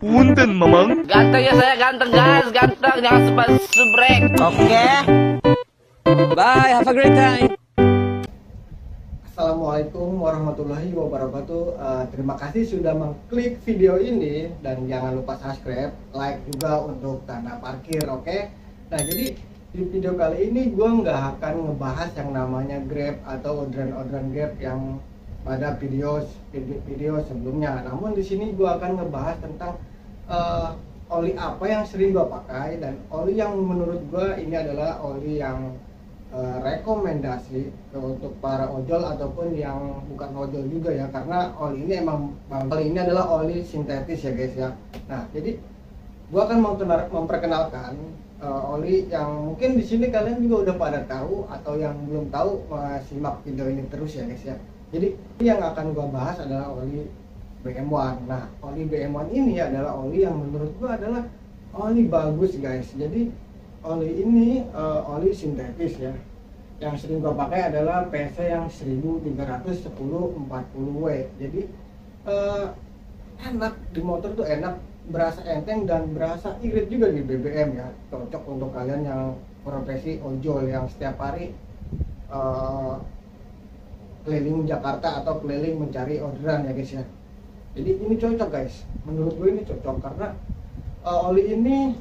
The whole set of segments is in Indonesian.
Punten, Mamang. Ganteng ya saya, ganteng guys, ganteng, jangan sebrek. Oke. Bye, have a great time. Assalamualaikum warahmatullahi wabarakatuh. Terima kasih sudah mengklik video ini dan jangan lupa subscribe, like juga untuk tanda parkir, oke? Nah, jadi di video kali ini gue nggak akan ngebahas yang namanya Grab atau orderan Grab yang pada video sebelumnya. Namun di sini gue akan ngebahas tentang oli apa yang sering gue pakai dan oli yang menurut gue ini adalah oli yang rekomendasi untuk para ojol ataupun yang bukan ojol juga ya, karena oli ini oli ini adalah oli sintetis ya guys ya. Nah, jadi gua akan memperkenalkan oli yang mungkin di sini kalian juga udah pada tahu, atau yang belum tahu simak video ini terus ya guys ya. Jadi yang akan gua bahas adalah oli BM1. Nah, oli BM1 ini adalah oli yang menurut gua adalah oli bagus guys. Jadi oli ini oli sintetis ya. Yang sering gua pakai adalah PC yang 1310/40W. Jadi enak di motor tuh, enak, berasa enteng dan berasa irit juga di BBM ya. Cocok untuk kalian yang profesi ojol yang setiap hari keliling Jakarta atau keliling mencari orderan ya guys ya. Jadi ini cocok guys. Menurut gue ini cocok karena oli ini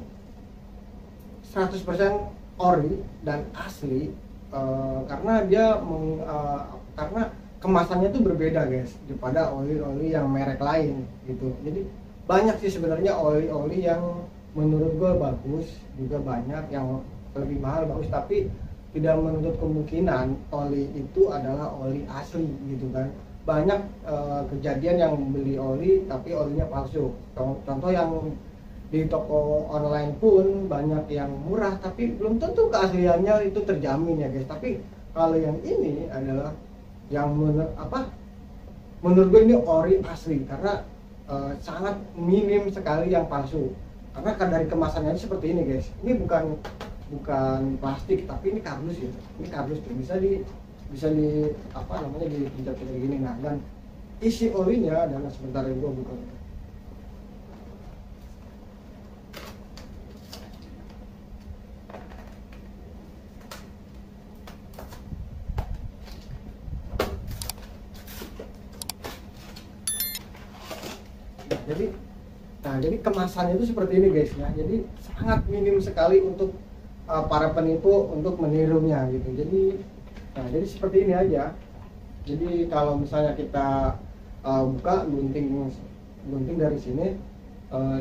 100% ori dan asli, karena dia karena kemasannya itu berbeda guys daripada oli-oli yang merek lain gitu. Jadi banyak sih sebenarnya oli-oli yang menurut gue bagus, juga banyak yang lebih mahal bagus, tapi tidak menutup kemungkinan oli itu adalah oli asli gitu kan. Banyak kejadian yang beli oli tapi olinya palsu. Contoh yang di toko online pun banyak yang murah tapi belum tentu keasliannya itu terjamin ya guys. Tapi kalau yang ini adalah yang menurut gue ini ori asli, karena sangat minim sekali yang palsu. Karena dari kemasannya seperti ini guys. Ini bukan plastik tapi ini kardus ya. Ini kardus tuh bisa di dipencet kayak gini. Nah, dan isi olinya adalah, sebentar yang gue buka. Jadi kemasannya itu seperti ini guys ya. Jadi sangat minim sekali untuk para penipu untuk menirunya gitu. Jadi seperti ini aja. Jadi kalau misalnya kita buka gunting dari sini,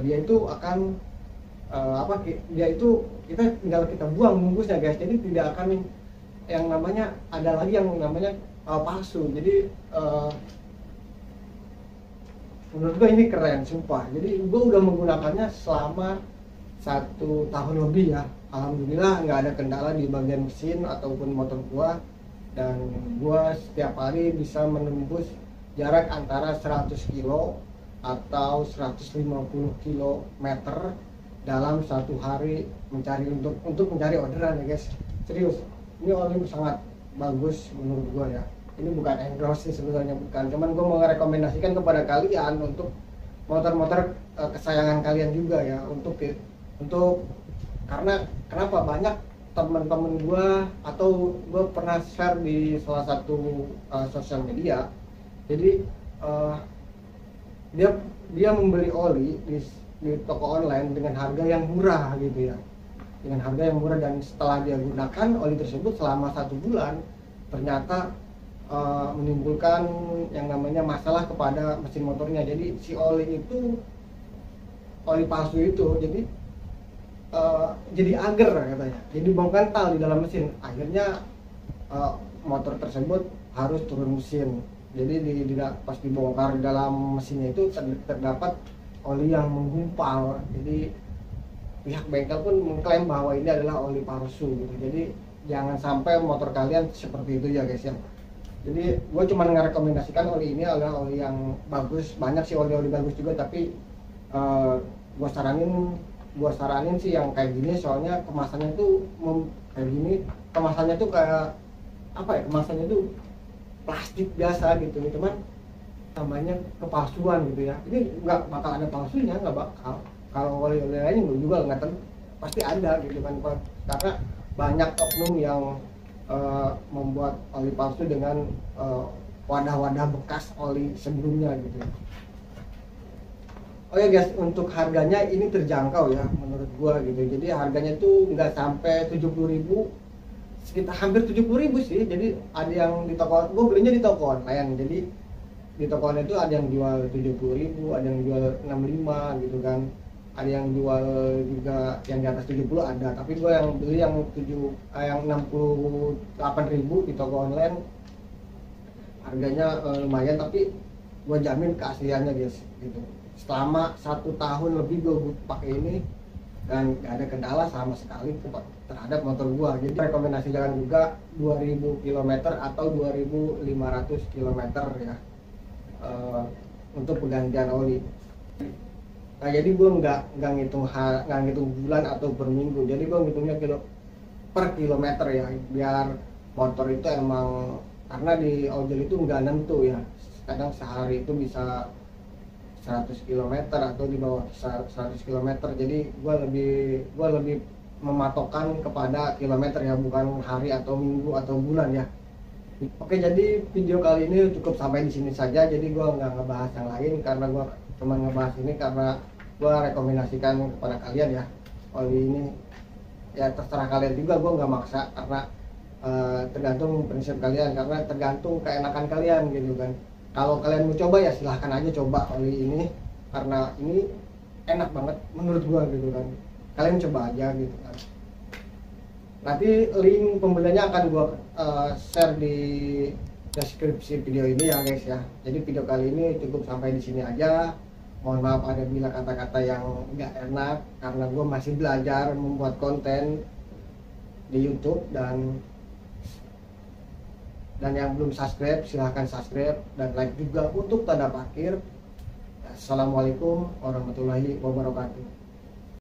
dia itu akan kita tinggal kita buang bungkusnya guys. Jadi tidak akan yang namanya ada lagi yang namanya palsu. Jadi menurut gue ini keren, sumpah. Jadi gue udah menggunakannya selama 1 tahun lebih ya. Alhamdulillah nggak ada kendala di bagian mesin ataupun motor gue. Dan gue setiap hari bisa menembus jarak antara 100 kilo atau 150 km dalam 1 hari untuk mencari orderan ya guys. Serius, ini oli sangat bagus menurut gue ya. Ini bukan endorse sih sebenarnya, bukan, cuman gue mau merekomendasikan kepada kalian untuk motor-motor kesayangan kalian juga ya, untuk karena kenapa banyak teman-teman gue atau gue pernah share di salah satu sosial media. Jadi dia membeli oli di toko online dengan harga yang murah gitu ya, dengan harga yang murah, dan setelah dia gunakan oli tersebut selama 1 bulan ternyata menimbulkan yang namanya masalah kepada mesin motornya. Jadi si oli palsu itu jadi ager katanya, jadi bong kental di dalam mesin. Akhirnya motor tersebut harus turun mesin. Jadi pas dibongkar di dalam mesinnya itu terdapat oli yang menggumpal. Jadi pihak bengkel pun mengklaim bahwa ini adalah oli palsu gitu. Jadi jangan sampai motor kalian seperti itu ya guys ya. Jadi gue cuma merekomendasikan oli ini adalah oli yang bagus. Banyak sih oli-oli bagus juga, tapi gue saranin sih yang kayak gini, soalnya kemasannya tuh kayak gini. Kemasannya tuh kayak kemasannya tuh plastik biasa gitu. Cuman namanya kepalsuan gitu ya. Ini nggak bakal ada palsunya, nggak bakal. Kalau oli-oli lain juga nggak pasti ada gitu kan, karena banyak oknum yang membuat oli palsu dengan wadah-wadah bekas oli sebelumnya gitu. Oh ya guys, untuk harganya ini terjangkau ya menurut gua gitu. Jadi harganya tuh nggak sampai 70.000, sekitar hampir 70.000 sih. Jadi ada yang di toko, gua belinya di toko online. Jadi di toko online itu ada yang jual 70.000, ada yang jual 65 gitu kan. Ada yang jual juga yang di atas 70 ada, tapi gue yang beli yang 68.000 di toko online. Harganya lumayan, tapi gue jamin keasliannya guys gitu. Selama 1 tahun lebih gue pakai ini dan gak ada kendala sama sekali terhadap motor gue. Jadi rekomendasi jalan juga 2000 km atau 2500 km ya untuk pergantian oli. Nah, jadi gue nggak ngitung bulan atau per minggu, jadi gue ngitungnya per kilometer ya, biar motor itu emang, karena di ojol itu nggak nentu ya, kadang sehari itu bisa 100 km atau di bawah 100 km. Jadi gue lebih mematokkan kepada kilometer ya, bukan hari atau minggu atau bulan ya. Oke, jadi video kali ini cukup sampai di sini saja. Jadi gue nggak ngebahas yang lain, karena gue cuma ngebahas ini karena gue rekomendasikan kepada kalian ya. Oli ini ya terserah kalian juga, gue nggak maksa, karena tergantung prinsip kalian, karena tergantung keenakan kalian gitu kan. Kalau kalian mau coba ya silahkan aja coba oli ini, karena ini enak banget menurut gue gitu kan. Kalian coba aja gitu kan. Nanti link pembeliannya akan gue share di deskripsi video ini ya guys ya. Jadi video kali ini cukup sampai di sini aja. Mohon maaf ada bila kata-kata yang nggak enak, karena gue masih belajar membuat konten di YouTube, dan yang belum subscribe silahkan subscribe dan like juga untuk tanda parkir. Assalamualaikum warahmatullahi wabarakatuh.